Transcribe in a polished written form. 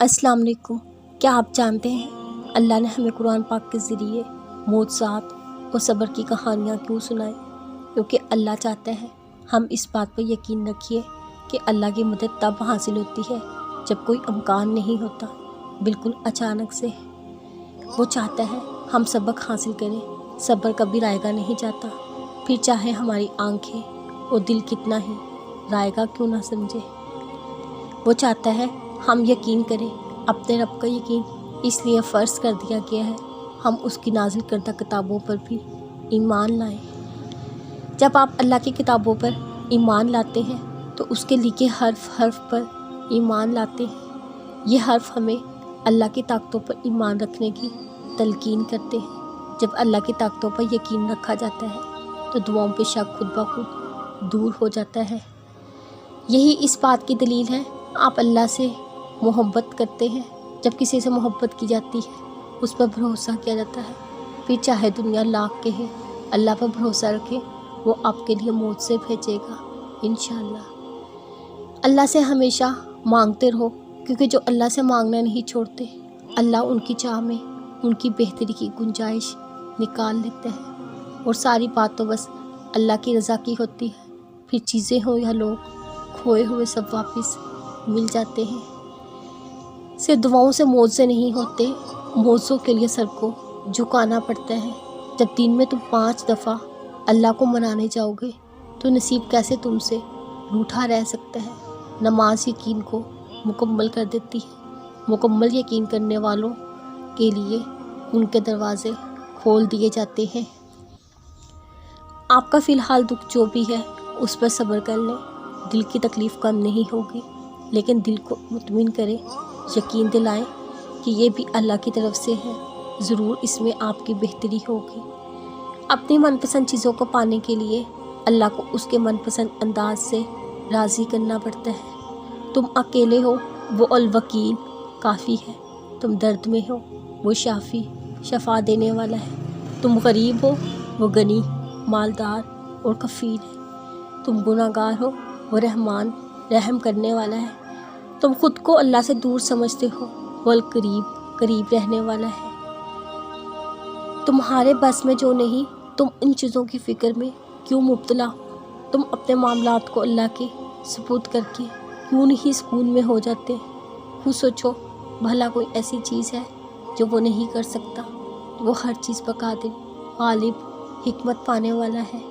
अस्सलाम वालेकुम। क्या आप जानते हैं अल्लाह ने हमें कुरान पाक के ज़रिए मौजज़ात और सब्र की कहानियाँ क्यों सुनाई? क्योंकि अल्लाह चाहता है हम इस बात पर यकीन रखिए कि अल्लाह की मदद तब हासिल होती है जब कोई इम्कान नहीं होता, बिल्कुल अचानक से। वो चाहता है हम सबक हासिल करें। सब्र कभी रायगा नहीं जाता, फिर चाहे हमारी आंखें और दिल कितना ही रायगा क्यों ना समझे। वो चाहता है हम यकीन करें। अपने रब का यकीन इसलिए फ़र्ज़ कर दिया गया है हम उसकी नाज़िल करदा किताबों पर भी ईमान लाएं। जब आप अल्लाह की किताबों पर ईमान लाते हैं तो उसके लिखे हर्फ पर ईमान लाते हैं। ये हर्फ हमें अल्लाह की ताकतों पर ईमान रखने की तलकीन करते हैं। जब अल्लाह की ताकतों पर यकीन रखा जाता है तो दुआओं पे शक खुद ब खुद दूर हो जाता है। यही इस बात की दलील है आप अल्लाह से मोहब्बत करते हैं। जब किसी से मोहब्बत की जाती है, उस पर भरोसा किया जाता है, फिर चाहे दुनिया लाख कहे, अल्लाह पर भरोसा रखें, वो आपके लिए मौत से भेजेगा इंशाअल्लाह। अल्लाह से हमेशा मांगते रहो, क्योंकि जो अल्लाह से मांगना नहीं छोड़ते, अल्लाह उनकी चाह में उनकी बेहतरी की गुंजाइश निकाल लेते हैं। और सारी बात तो बस अल्लाह की रज़ा की होती है। फिर चीज़ें हो या लोग, खोए हुए सब वापस मिल जाते हैं। सिर्फ दुआओं से मौज़े नहीं होते, मौज़ों के लिए सर को झुकाना पड़ता है। जब दिन में तुम 5 दफ़ा अल्लाह को मनाने जाओगे तो नसीब कैसे तुमसे रूठा रह सकता है। नमाज यकीन को मुकम्मल कर देती है। मुकम्मल यकीन करने वालों के लिए उनके दरवाज़े खोल दिए जाते हैं। आपका फ़िलहाल दुख जो भी है उस पर सब्र कर लें। दिल की तकलीफ़ कम नहीं होगी, लेकिन दिल को मुतमिन करें, यकीन दिलाएं कि ये भी अल्लाह की तरफ से है। ज़रूर इसमें आपकी बेहतरी होगी। अपनी मनपसंद चीज़ों को पाने के लिए अल्लाह को उसके मनपसंद अंदाज से राज़ी करना पड़ता है। तुम अकेले हो, वो अल-वकील काफ़ी है। तुम दर्द में हो, वो शाफ़ी शफ़ा देने वाला है। तुम गरीब हो, वो गनी मालदार और कफ़ील है। तुम गुनाहगार हो, वो रहमान रहम करने वाला है। तुम खुद को अल्लाह से दूर समझते हो, वो करीब रहने वाला है। तुम्हारे बस में जो नहीं, तुम इन चीज़ों की फ़िक्र में क्यों मुब्तला हो। तुम अपने मामलात को अल्लाह के सुपुर्द करके क्यों नहीं सुकून में हो जाते। खुद सोचो, भला कोई ऐसी चीज़ है जो वो नहीं कर सकता। वो हर चीज़ पर कादिर, गालिब, हिकमत पाने वाला है।